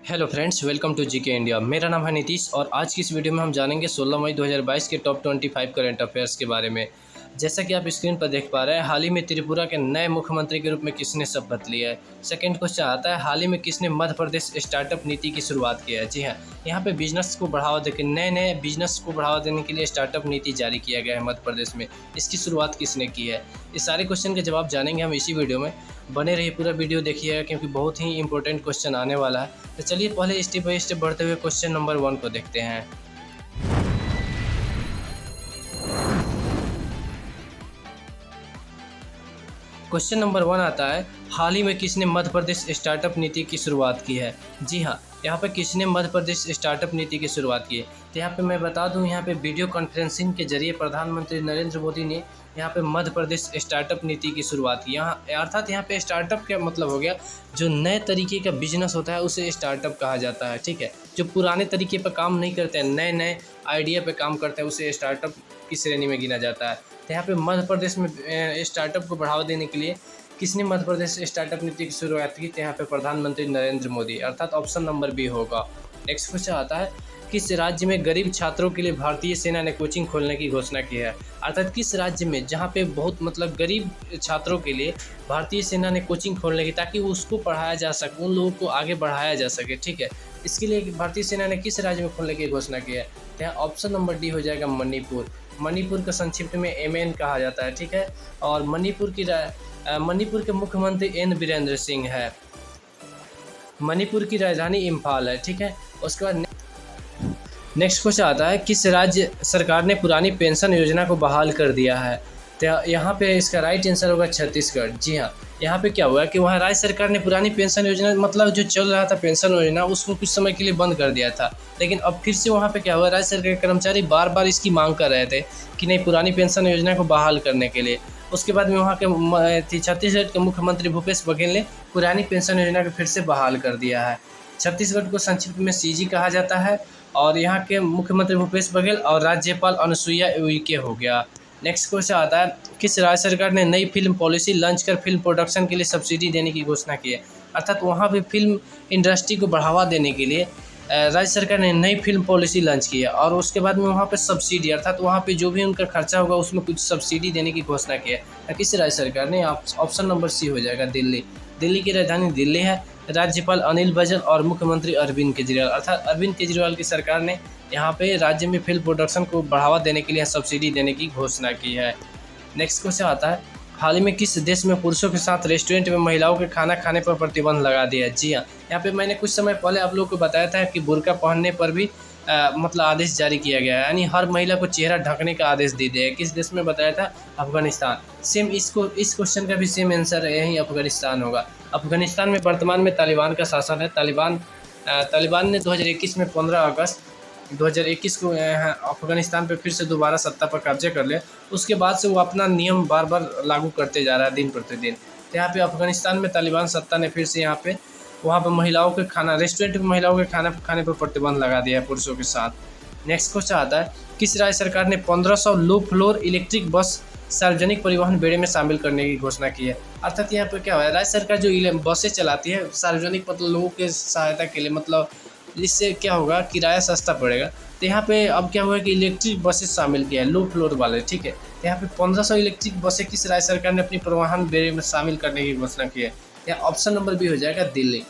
Hello friends, welcome to GK India. मेरा नाम है नीतीश और आज की इस वीडियो में हम जानेंगे 16 मई 2022 के टॉप 25 करंट अफेयर्स के बारे में। जैसा कि आप स्क्रीन पर देख पा रहे हैं, हाल ही में त्रिपुरा के नए मुख्यमंत्री के रूप में किसने शपथ लिया है। सेकंड क्वेश्चन आता है, हाल ही में किसने मध्य प्रदेश स्टार्टअप नीति की शुरुआत किया है। जी हाँ, यहाँ पे बिजनेस को बढ़ावा देकर नए बिजनेस को बढ़ावा देने के लिए स्टार्टअप नीति जारी किया गया है मध्य प्रदेश में। इसकी शुरुआत किसने की है। इस सारे क्वेश्चन के जवाब जानेंगे हम इसी वीडियो में। बने रहिए, पूरा वीडियो देखिएगा क्योंकि बहुत ही इंपॉर्टेंट क्वेश्चन आने वाला है। तो चलिए पहले स्टेप बाय स्टेप बढ़ते हुए क्वेश्चन नंबर 1 को देखते हैं। क्वेश्चन नंबर 1 आता है, हाल ही में किसने मध्य प्रदेश स्टार्टअप नीति की शुरुआत की है। जी हाँ, यहाँ पे किसने मध्य प्रदेश स्टार्टअप नीति की शुरुआत की है। तो यहाँ पे मैं बता दूँ, यहाँ पे वीडियो कॉन्फ्रेंसिंग के जरिए प्रधानमंत्री नरेंद्र मोदी ने यहाँ पे मध्य प्रदेश स्टार्टअप नीति की शुरुआत की। यहाँ अर्थात यहाँ पे स्टार्टअप का मतलब हो गया, जो नए तरीके का बिजनेस होता है उसे स्टार्टअप कहा जाता है। ठीक है, जो पुराने तरीके पर काम नहीं करते हैं, नए आइडिया पे काम करते हैं, उसे स्टार्टअप की श्रेणी में गिना जाता है। तो यहाँ पे मध्य प्रदेश में स्टार्टअप को बढ़ावा देने के लिए किसने मध्य प्रदेश स्टार्टअप नीति की शुरुआत की। तो यहाँ पे प्रधानमंत्री नरेंद्र मोदी, अर्थात ऑप्शन नंबर बी होगा। नेक्स्ट क्वेश्चन आता है, किस राज्य में गरीब छात्रों के लिए भारतीय सेना ने कोचिंग खोलने की घोषणा की है। अर्थात किस राज्य में जहाँ पे बहुत गरीब छात्रों के लिए भारतीय सेना ने कोचिंग खोलने की, ताकि उसको पढ़ाया जा सके, उन लोगों को आगे बढ़ाया जा सके। ठीक है, इसके लिए भारतीय सेना ने किस राज्य में खोलने की घोषणा की है। यहाँ ऑप्शन नंबर डी हो जाएगा, मणिपुर। मणिपुर का संक्षिप्त में एमएन कहा जाता है। ठीक है, और मणिपुर के मुख्यमंत्री एन बीरेंद्र सिंह है। मणिपुर की राजधानी इम्फाल है। ठीक है, उसके बाद नेक्स्ट क्वेश्चन आता है, किस राज्य सरकार ने पुरानी पेंशन योजना को बहाल कर दिया है। तो यहाँ पे इसका राइट आंसर होगा छत्तीसगढ़। जी हाँ, यहाँ पे क्या हुआ कि वहाँ राज्य सरकार ने पुरानी पेंशन योजना, मतलब जो चल रहा था पेंशन योजना, उसको कुछ समय के लिए बंद कर दिया था। लेकिन अब फिर से वहाँ पे क्या हुआ, राज्य सरकार के कर्मचारी बार बार इसकी मांग कर रहे थे कि नहीं, पुरानी पेंशन योजना को बहाल करने के लिए। उसके बाद में वहाँ के छत्तीसगढ़ के मुख्यमंत्री भूपेश बघेल ने पुरानी पेंशन योजना को फिर से बहाल कर दिया है। छत्तीसगढ़ को संक्षिप्त में सीजी कहा जाता है और यहाँ के मुख्यमंत्री भूपेश बघेल और राज्यपाल अनुसुईया उइके हो गया। नेक्स्ट क्वेश्चन आता है, किस राज्य सरकार ने नई फिल्म पॉलिसी लॉन्च कर फिल्म प्रोडक्शन के लिए सब्सिडी देने की घोषणा की है। अर्थात वहाँ पे फिल्म इंडस्ट्री को बढ़ावा देने के लिए राज्य सरकार ने नई फिल्म पॉलिसी लॉन्च की है और उसके बाद में वहाँ पे सब्सिडी, अर्थात वहाँ पे जो भी उनका खर्चा होगा उसमें कुछ सब्सिडी देने की घोषणा की है। किस राज्य सरकार ने, ऑप्शन नंबर सी हो जाएगा, दिल्ली। दिल्ली की राजधानी दिल्ली है। राज्यपाल अनिल बैजल और मुख्यमंत्री अरविंद केजरीवाल, अर्थात अरविंद केजरीवाल की सरकार ने यहाँ पे राज्य में फिल्म प्रोडक्शन को बढ़ावा देने के लिए सब्सिडी देने की घोषणा की है। नेक्स्ट क्वेश्चन आता है, हाल ही में किस देश में पुरुषों के साथ रेस्टोरेंट में महिलाओं के खाना खाने पर प्रतिबंध लगा दिया है। जी हाँ, यहाँ पे मैंने कुछ समय पहले आप लोगों को बताया था कि बुर्का पहनने पर भी आदेश जारी किया गया है, यानी हर महिला को चेहरा ढकने का आदेश दे दिया है। किस देश में बताया था, अफगानिस्तान। सेम इस क्वेश्चन का भी सेम आंसर यही अफगानिस्तान होगा। अफगानिस्तान में वर्तमान में तालिबान का शासन है। तालिबान ने 2021 में 15 अगस्त 2021 को अफगानिस्तान पे फिर से दोबारा सत्ता पर कब्जे कर ले। उसके बाद से वो अपना नियम बार बार लागू करते जा रहा है दिन प्रतिदिन। तो यहाँ पे अफगानिस्तान में तालिबान सत्ता ने फिर से वहाँ पे महिलाओं के खाना, रेस्टोरेंट में महिलाओं के खाना खाने पर प्रतिबंध लगा दिया है पुरुषों के साथ। नेक्स्ट क्वेश्चन आता है, किस राज्य सरकार ने 1500 लो फ्लोर इलेक्ट्रिक बस सार्वजनिक परिवहन बेड़े में शामिल करने की घोषणा की है। अर्थात यहाँ पर क्या हुआ है, राज्य सरकार जो बसें चलाती है सार्वजनिक, मतलब लोगों के सहायता के लिए, मतलब जिससे क्या होगा, किराया सस्ता पड़ेगा। तो यहाँ पे अब क्या हुआ कि इलेक्ट्रिक बसेस शामिल किया है, लो फ्लोर वाले। ठीक है, तो यहाँ पे 1500 इलेक्ट्रिक बसें किस राज्य सरकार ने अपनी परिवहन बेड़े में शामिल करने की घोषणा की है। यहाँ ऑप्शन नंबर बी हो जाएगा, दिल्ली।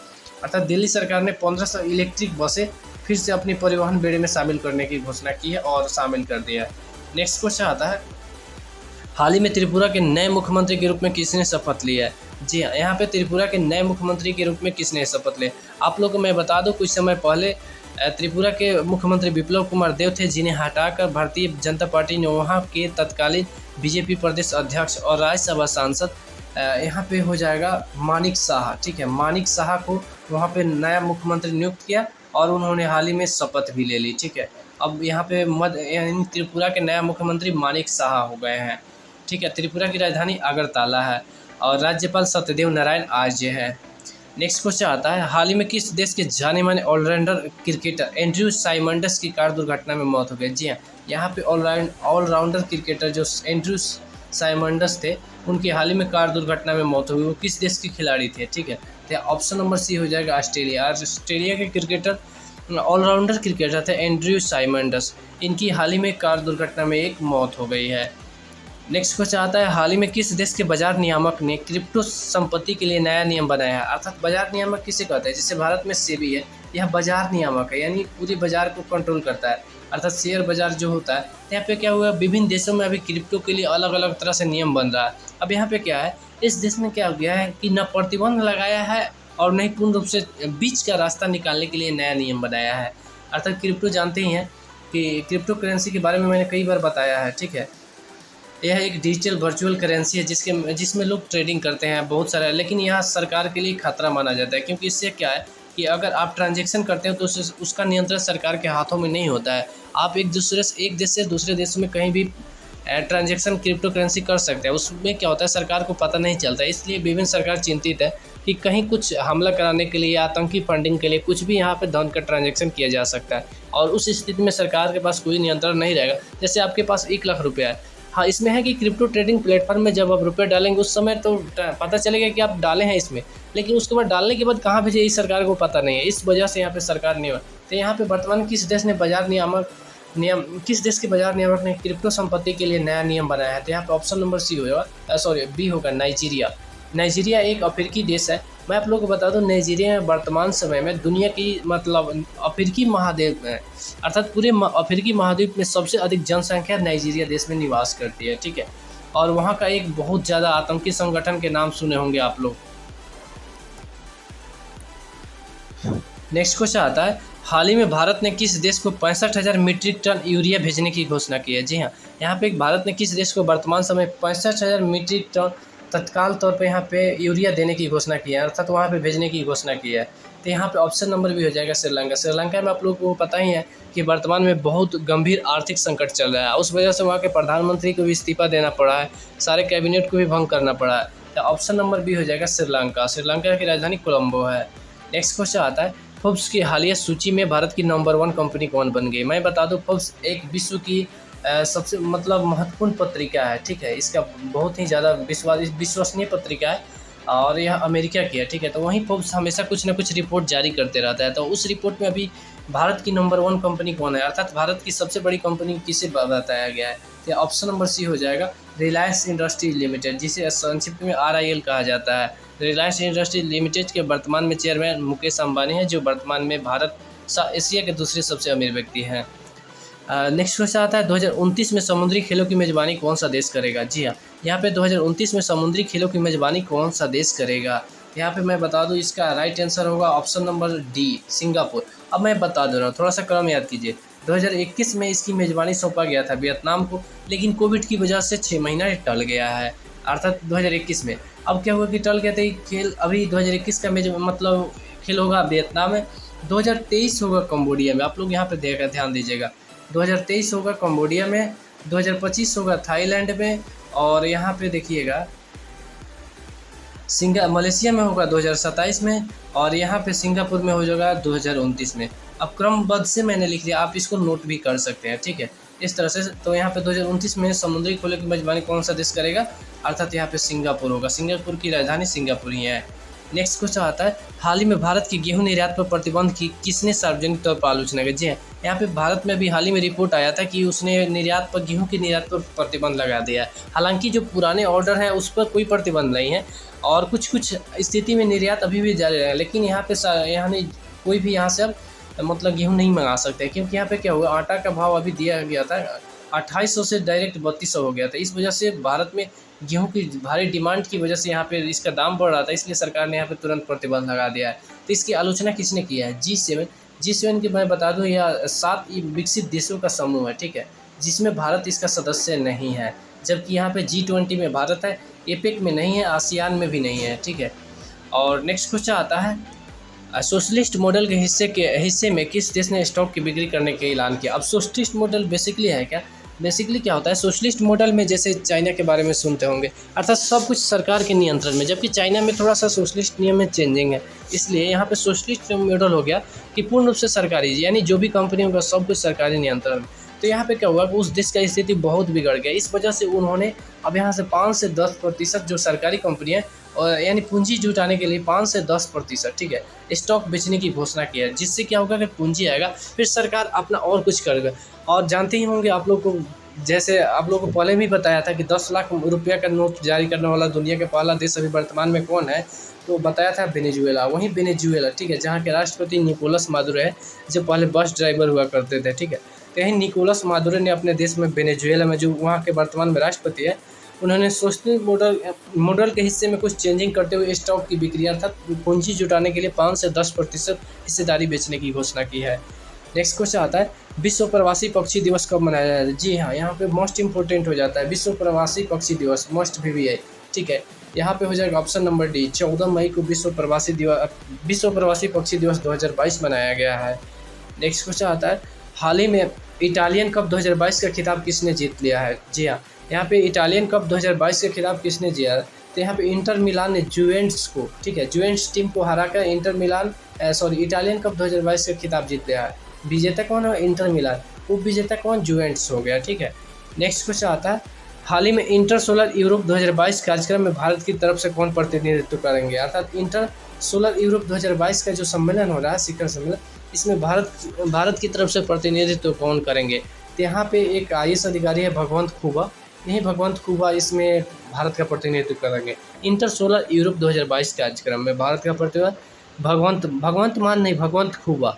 अर्थात दिल्ली सरकार ने 1500 इलेक्ट्रिक बसें फिर से अपनी परिवहन बेड़े में शामिल करने की घोषणा की है और शामिल कर दिया है। नेक्स्ट क्वेश्चन आता है, हाल ही में त्रिपुरा के नए मुख्यमंत्री के रूप में किसने शपथ लिया है। जी हाँ, यहाँ पे त्रिपुरा के नए मुख्यमंत्री के रूप में किसने शपथ लिया। आप लोगों को मैं बता दूं, कुछ समय पहले त्रिपुरा के मुख्यमंत्री विप्लव कुमार देव थे, जिन्हें हटाकर भारतीय जनता पार्टी ने वहाँ के तत्कालीन बीजेपी प्रदेश अध्यक्ष और राज्यसभा सांसद यहाँ पे हो जाएगा मानिक शाह। ठीक है, मानिक शाह को वहाँ पे नया मुख्यमंत्री नियुक्त किया और उन्होंने हाल ही में शपथ भी ले ली। ठीक है, अब यहाँ पे त्रिपुरा के नया मुख्यमंत्री मानिक शाह हो गए हैं। ठीक है, त्रिपुरा की राजधानी अगरतला है और राज्यपाल सत्यदेव नारायण आर्य है। नेक्स्ट क्वेश्चन आता है, हाल ही में किस देश के जाने माने ऑलराउंडर क्रिकेटर एंड्रयू साइमंडस की कार दुर्घटना में मौत हो गई। जी हाँ, यहाँ पे ऑलराउंडर क्रिकेटर जो एंड्रयू साइमंडस थे, उनकी हाल ही में कार दुर्घटना में मौत हो गई। वो किस देश के खिलाड़ी थे। ठीक है, तो ऑप्शन नंबर सी हो जाएगा ऑस्ट्रेलिया। ऑस्ट्रेलिया के क्रिकेटर ऑलराउंडर क्रिकेटर थे एंड्रयू साइमंडस, इनकी हाल ही में कार दुर्घटना में एक मौत हो गई है। नेक्स्ट क्वेश्चन आता है, हाल ही में किस देश के बाजार नियामक ने क्रिप्टो संपत्ति के लिए नया नियम बनाया है। अर्थात बाजार नियामक किसे कहते हैं, जैसे भारत में सेबी है, यह बाजार नियामक है, यानी पूरे बाजार को कंट्रोल करता है, अर्थात शेयर बाजार जो होता है। तो यहाँ पे क्या हुआ, विभिन्न देशों में अभी क्रिप्टो के लिए अलग अलग तरह से नियम बन रहा है। अब यहाँ पे क्या है, इस देश में क्या हो गया है कि न प्रतिबंध लगाया है और नहीं पूर्ण रूप से बीच का रास्ता निकालने के लिए नया नियम बनाया है। अर्थात क्रिप्टो जानते ही हैं कि क्रिप्टो करेंसी के बारे में मैंने कई बार बताया है, ठीक है। यह एक डिजिटल वर्चुअल करेंसी है जिसमें लोग ट्रेडिंग करते हैं बहुत सारा, लेकिन यह सरकार के लिए खतरा माना जाता है, क्योंकि इससे क्या है कि अगर आप ट्रांजैक्शन करते हो तो उसका नियंत्रण सरकार के हाथों में नहीं होता है। आप एक देश से दूसरे देश में कहीं भी ट्रांजैक्शन क्रिप्टो करेंसी कर सकते हैं, उसमें क्या होता है सरकार को पता नहीं चलता है। इसलिए विभिन्न सरकार चिंतित है कि कहीं कुछ हमला कराने के लिए या आतंकी फंडिंग के लिए कुछ भी यहाँ पे धन का ट्रांजैक्शन किया जा सकता है, और उस स्थिति में सरकार के पास कोई नियंत्रण नहीं रहेगा। जैसे आपके पास 1 लाख रुपया है, हाँ इसमें है कि क्रिप्टो ट्रेडिंग प्लेटफॉर्म में जब आप रुपये डालेंगे उस समय तो पता चलेगा कि आप डाले हैं इसमें, लेकिन उसके बाद डालने के बाद कहाँ भेजे इस सरकार को पता नहीं है। इस वजह से यहाँ पे सरकार नहीं हो। तो यहाँ पे वर्तमान किस देश के बाजार नियामक ने क्रिप्टो संपत्ति के लिए नया नियम बनाया है। तो यहाँ पे ऑप्शन नंबर सी होगा, बी होगा, नाइजीरिया। नाइजीरिया एक अफ्रीकी देश है। मैं आप लोगों को बता दूं, नाइजीरिया में वर्तमान समय में दुनिया की मतलब अफ्रीकी महाद्वीप में, अर्थात पूरे अफ्रीकी महाद्वीप में सबसे अधिक जनसंख्या नाइजीरिया देश में निवास करती है, ठीक है। और वहाँ का एक बहुत ज़्यादा आतंकी संगठन के नाम सुने होंगे आप लोग। नेक्स्ट क्वेश्चन आता है, हाल ही में भारत ने किस देश को 65,000 मीट्रिक टन यूरिया भेजने की घोषणा की है। जी हाँ, यहाँ पे भारत ने किस देश को वर्तमान समय 65,000 मीट्रिक टन तत्काल तौर पे यहाँ पे यूरिया देने की घोषणा की है, अर्थात वहाँ पे भेजने की घोषणा की है। तो यहाँ पे ऑप्शन नंबर भी हो जाएगा श्रीलंका। श्रीलंका में आप लोगों को पता ही है कि वर्तमान में बहुत गंभीर आर्थिक संकट चल रहा है, उस वजह से वहाँ के प्रधानमंत्री को भी इस्तीफा देना पड़ा है, सारे कैबिनेट को भी भंग करना पड़ा है। तो ऑप्शन नंबर बी हो जाएगा श्रीलंका। श्रीलंका की राजधानी कोलंबो है। नेक्स्ट क्वेश्चन आता है, फोर्ब्स की हालिया सूची में भारत की नंबर 1 कंपनी कौन बन गई। मैं बता दूं, फोर्ब्स एक विश्व की सबसे मतलब महत्वपूर्ण पत्रिका है, ठीक है। इसका बहुत ही ज़्यादा विश्वसनीय पत्रिका है और यह अमेरिका की है, ठीक है। तो वहीं फोर्ब्स हमेशा कुछ ना कुछ रिपोर्ट जारी करते रहता है। तो उस रिपोर्ट में अभी भारत की नंबर 1 कंपनी कौन है, अर्थात भारत की सबसे बड़ी कंपनी किसे बताया गया है। तो ऑप्शन नंबर सी हो जाएगा, रिलायंस इंडस्ट्रीज लिमिटेड, जिसे संक्षिप्त में RIL कहा जाता है। रिलायंस इंडस्ट्रीज लिमिटेड के वर्तमान में चेयरमैन मुकेश अंबानी हैं, जो वर्तमान में एशिया के दूसरे सबसे अमीर व्यक्ति हैं। नेक्स्ट क्वेश्चन आता है, 2029 में समुद्री खेलों की मेज़बानी कौन सा देश करेगा। जी हाँ, यहाँ पे 2029 में समुद्री खेलों की मेज़बानी कौन सा देश करेगा। यहाँ पे मैं बता दूँ, इसका राइट आंसर होगा ऑप्शन नंबर डी, सिंगापुर। अब मैं बता दे रहा हूँ, थोड़ा सा क्रम याद कीजिए। 2021 में इसकी मेज़बानी सौंपा गया था वियतनाम को, लेकिन कोविड की वजह से 6 महीना टल गया है, अर्थात 2021 में। अब क्या हुआ कि टल गया था खेल, अभी 2021 का मतलब खेल होगा वियतनाम में, 2023 होगा कंबोडिया में। आप लोग यहाँ पे ध्यान दीजिएगा, 2023 होगा कंबोडिया में, 2025 होगा थाईलैंड में, और यहाँ पे देखिएगा मलेशिया में होगा 2027 में, और यहाँ पे सिंगापुर में हो जाएगा 2029 में। अब क्रमबद्ध से मैंने लिख दिया, आप इसको नोट भी कर सकते हैं, ठीक है, इस तरह से। तो यहाँ पे 2029 में समुद्री खेलों की मेजबानी कौन सा देश करेगा, अर्थात यहाँ पे सिंगापुर होगा। सिंगापुर की राजधानी सिंगापुर ही है। नेक्स्ट क्वेश्चन आता है, हाल ही में भारत की गेहूं निर्यात पर प्रतिबंध की किसने सार्वजनिक तौर पर आलोचना की। जी हाँ, यहाँ पे भारत में भी हाल ही में रिपोर्ट आया था कि उसने गेहूं की निर्यात पर प्रतिबंध लगा दिया है। हालांकि जो पुराने ऑर्डर हैं उस पर कोई प्रतिबंध नहीं है, और कुछ स्थिति में निर्यात अभी भी जारी रहेगा, लेकिन यहाँ पे कोई भी यहाँ से अब मतलब गेहूँ नहीं मंगा सकते, क्योंकि यहाँ पे क्या हुआ, आटा का भाव अभी दिया गया था 2800 से डायरेक्ट 3200 हो गया था। इस वजह से भारत में गेहूं की भारी डिमांड की वजह से यहाँ पे इसका दाम बढ़ रहा था, इसलिए सरकार ने यहाँ पे तुरंत प्रतिबंध लगा दिया है। तो इसकी आलोचना किसने किया है, G7 की मैं बता दूं, यह 7 विकसित देशों का समूह है, ठीक है, जिसमें भारत इसका सदस्य नहीं है। जबकि यहाँ पे G20 में भारत है, एपेक में नहीं है, आसियान में भी नहीं है, ठीक है। और नेक्स्ट क्वेश्चन आता है, सोशलिस्ट मॉडल के हिस्से में किस देश ने स्टॉक की बिक्री करने का ऐलान किया। अब सोशलिस्ट मॉडल बेसिकली है क्या, बेसिकली क्या होता है, सोशलिस्ट मॉडल में जैसे चाइना के बारे में सुनते होंगे, अर्थात सब कुछ सरकार के नियंत्रण में, जबकि चाइना में थोड़ा सा सोशलिस्ट नियम में चेंजिंग है। इसलिए यहाँ पे सोशलिस्ट मॉडल हो गया कि पूर्ण रूप से सरकारी, यानी जो भी कंपनी होगा सब कुछ सरकारी नियंत्रण में। तो यहाँ पे क्या हुआ कि उस देश का स्थिति बहुत बिगड़ गया। इस वजह से उन्होंने अब यहाँ से 5 से 10% जो सरकारी कंपनी है और यानी पूंजी जुटाने के लिए 5 से 10%, ठीक है, स्टॉक बेचने की घोषणा की है। जिससे क्या होगा कि पूंजी आएगा, फिर सरकार अपना और कुछ करेगा। और जानते ही होंगे आप लोग को, जैसे आप लोगों को पहले भी बताया था कि 10 लाख रुपया का नोट जारी करने वाला दुनिया का पहला देश अभी वर्तमान में कौन है, तो बताया था वेनेजुएला। वहीं वेनेजुएला, ठीक है, जहाँ के राष्ट्रपति निकोलस मादुरो है, जो पहले बस ड्राइवर हुआ करते थे, ठीक है। तो यही निकोलस मादुरो ने अपने देश में वेनेजुएला में, जो वहाँ के वर्तमान में राष्ट्रपति है, उन्होंने सोशल मॉडल के हिस्से में कुछ चेंजिंग करते हुए स्टॉक की बिक्री अर्थात पूंजी जुटाने के लिए 5 से 10% हिस्सेदारी बेचने की घोषणा की है। नेक्स्ट क्वेश्चन आता है, विश्व प्रवासी पक्षी दिवस कब मनाया जाता है? जी हाँ, यहाँ पे मोस्ट इंपॉर्टेंट हो जाता है विश्व प्रवासी पक्षी दिवस, मोस्ट VVI, ठीक है। यहाँ पे हो जाएगा ऑप्शन नंबर डी, 14 मई को विश्व प्रवासी पक्षी दिवस 2022 मनाया गया है। नेक्स्ट क्वेश्चन आता है, हाल ही में इटालियन कप 2022 का खिताब किसने जीत लिया है? जी हाँ, यहाँ पे इटालियन कप 2022 का खिताब किसने जीता? तो यहाँ पे इंटर मिलान ने जुवेंटस को, ठीक है, जुवेंटस टीम को हराकर इटालियन कप 2022 का खिताब जीत लिया है। विजेता कौन है? Inter Milan. उप विजेता कौन? जुवेंटस हो गया, ठीक है। नेक्स्ट क्वेश्चन आता है, हाल ही में इंटर सोलर यूरोप 2022 कार्यक्रम में भारत की तरफ से कौन प्रतिनिधित्व करेंगे? अर्थात इंटर सोलर यूरोप 2022 का जो सम्मेलन हो रहा है, शिखर सम्मेलन, इसमें भारत की तरफ से प्रतिनिधित्व कौन करेंगे? तो यहाँ पे एक IAS अधिकारी है भगवंत खुबा, यही भगवंत खुबा इसमें भारत का प्रतिनिधित्व करेंगे। इंटर सोलर यूरोप 2022 कार्यक्रम में भारत का प्रतिनिधित्व भगवंत खुबा,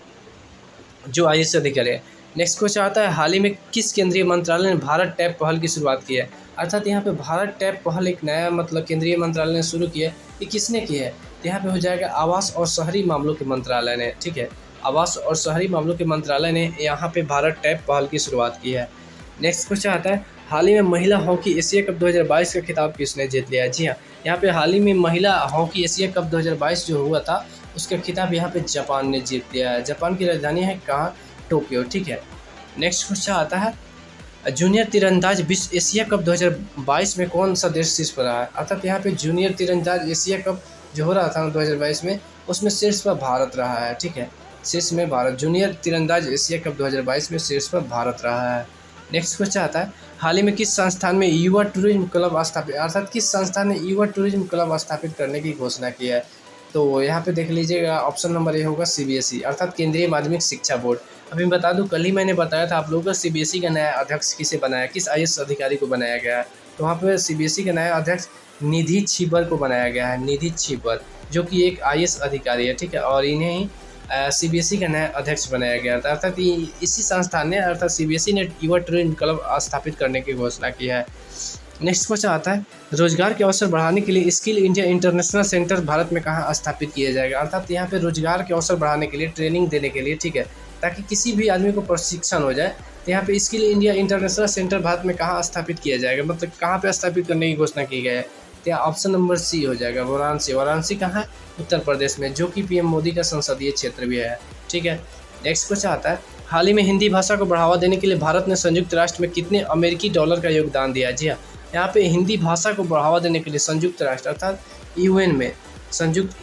जो IAS अधिकारी है। नेक्स्ट क्वेश्चन आता है, हाल ही में किस केंद्रीय मंत्रालय ने भारत टैब पहल की शुरुआत की है? अर्थात यहाँ पे भारत टैब पहल एक नया केंद्रीय मंत्रालय ने शुरू किया है। ये किसने की है? तो यहाँ पे हो जाएगा आवास और शहरी मामलों के मंत्रालय ने, ठीक है, आवास और शहरी मामलों के मंत्रालय ने यहाँ पे भारत टैब पहल की शुरुआत की है। नेक्स्ट क्वेश्चन आता है, हाल ही में महिला हॉकी एशिया कप 2022 का खिताब किसने जीत लिया है? जी हाँ, यहाँ पे हाल ही में महिला हॉकी एशिया कप 2022 जो हुआ था, उसका खिताब यहाँ पे जापान ने जीत लिया है। जापान की राजधानी है कहाँ? टोक्यो, ठीक है। नेक्स्ट क्वेश्चन आता है, जूनियर तीरंदाज विश्व एशिया कप 2022 में कौन सा देश शीर्ष पर रहा है? अर्थात यहाँ पे जूनियर तीरंदाज एशिया कप जो हो रहा था 2022 में, उसमें शीर्ष पर भारत रहा है, ठीक है, शीर्ष में भारत। जूनियर तीरंदाज एशिया कप 2022 में शीर्ष पर भारत रहा है। नेक्स्ट क्वेश्चन आता है, हाल ही में किस संस्थान में युवा टूरिज्म क्लब स्थापित, अर्थात किस संस्थान ने युवा टूरिज्म क्लब स्थापित करने की घोषणा की है? तो यहाँ पे देख लीजिएगा, ऑप्शन नंबर ए होगा CBSE, अर्थात केंद्रीय माध्यमिक शिक्षा बोर्ड। अभी बता दूं, कल ही मैंने बताया था आप लोगों को CBSE का नया अध्यक्ष किसे बनाया, किस IAS अधिकारी को बनाया गया है। तो वहाँ पे CBSE का नया अध्यक्ष निधि छिबर को बनाया गया है, निधि छिबर, जो कि एक IAS अधिकारी है, ठीक है, और इन्हें ही CBSE का नया अध्यक्ष बनाया गया था। अर्थात इसी संस्थान ने, अर्थात CBSE ने युवा टूरिज्म क्लब स्थापित करने की घोषणा की है। नेक्स्ट क्वेश्चन आता है, रोजगार के अवसर बढ़ाने के लिए skill India international centre Bharat में कहाँ स्थापित किया जाएगा? अर्थात यहाँ पे रोजगार के अवसर बढ़ाने के लिए, ट्रेनिंग देने के लिए, ठीक है, ताकि किसी भी आदमी को प्रशिक्षण हो जाए, तो यहाँ पे skill India international centre Bharat में कहाँ स्थापित किया जाएगा, मतलब कहाँ पे स्थापित करने की घोषणा की गई है? तो ऑप्शन नंबर सी हो जाएगा, वाराणसी। वाराणसी कहाँ है? उत्तर प्रदेश में, जो कि PM मोदी का संसदीय क्षेत्र भी है, ठीक है। नेक्स्ट क्वेश्चन आता है, हाल ही में हिंदी भाषा को बढ़ावा देने के लिए भारत ने संयुक्त राष्ट्र में कितने अमेरिकी डॉलर का योगदान दिया? जी हाँ, यहाँ पे हिंदी भाषा को बढ़ावा देने के लिए संयुक्त राष्ट्र अर्थात UN में,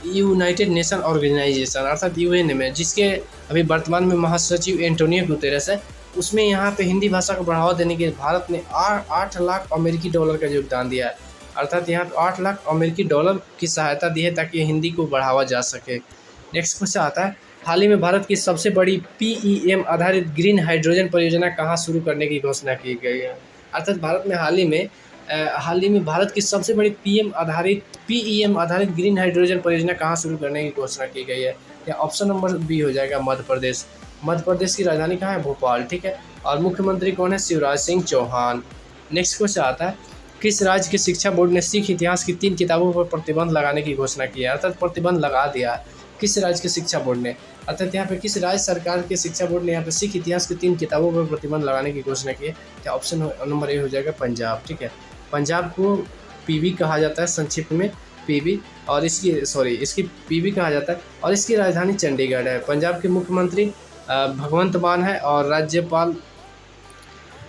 यूनाइटेड नेशन ऑर्गेनाइजेशन अर्थात UN में, जिसके अभी वर्तमान में महासचिव एंटोनियो गुतेरेस है, उसमें यहाँ पे हिंदी भाषा को बढ़ावा देने के लिए भारत ने 8 लाख अमेरिकी डॉलर का योगदान दिया है। अर्थात यहाँ पे 8 लाख अमेरिकी डॉलर की सहायता दी है ताकि हिंदी को बढ़ावा जा सके। नेक्स्ट क्वेश्चन आता है, हाल ही में भारत की सबसे बड़ी PEM आधारित ग्रीन हाइड्रोजन परियोजना कहाँ शुरू करने की घोषणा की गई है? अर्थात भारत में हाल ही में भारत की सबसे बड़ी PEM आधारित ग्रीन हाइड्रोजन परियोजना कहाँ शुरू करने की घोषणा की गई है? या ऑप्शन नंबर बी हो जाएगा, मध्य प्रदेश। मध्य प्रदेश की राजधानी कहाँ है? भोपाल, ठीक है, और मुख्यमंत्री कौन है? शिवराज सिंह चौहान। नेक्स्ट क्वेश्चन आता है, किस राज्य के शिक्षा बोर्ड ने सिख इतिहास की 3 किताबों पर प्रतिबंध लगाने की घोषणा की है? अर्थात प्रतिबंध लगा दिया है, किस राज्य के शिक्षा बोर्ड ने? अर्थात यहाँ पे किस राज्य सरकार के शिक्षा बोर्ड ने यहाँ पे सिख इतिहास की 3 किताबों पर प्रतिबंध लगाने की घोषणा की है? क्या ऑप्शन नंबर ए हो जाएगा, पंजाब, ठीक है। पंजाब को PB कहा जाता है, संक्षिप्त में PB, और इसकी PB कहा जाता है, और इसकी राजधानी चंडीगढ़ है। पंजाब के मुख्यमंत्री भगवंत मान है और राज्यपाल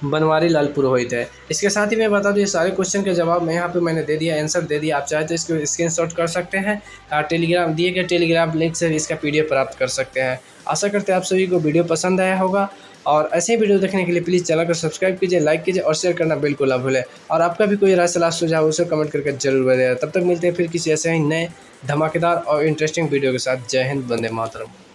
बनवारी लाल पुरोहित है। इसके साथ ही मैं बता दूँ ये सारे क्वेश्चन के जवाब मैं यहाँ पे मैंने दे दिया, आंसर दे दिया। आप चाहे तो इसको स्क्रीनशॉट कर सकते हैं, टेलीग्राम दिए गए टेलीग्राम लिंक से भी इसका PDF प्राप्त कर सकते हैं। आशा करते हैं आप सभी को वीडियो पसंद आया होगा और ऐसे ही वीडियो देखने के लिए प्लीज़ चैनल को सब्सक्राइब कीजिए, लाइक कीजिए और शेयर करना बिल्कुल ना भूलें। और आपका भी कोई राय सलाह सुझाव उसे कमेंट करके जरूर बताइएगा। तब तक मिलते हैं फिर किसी ऐसे ही नए धमाकेदार और इंटरेस्टिंग वीडियो के साथ। जय हिंद, वंदे मातरम।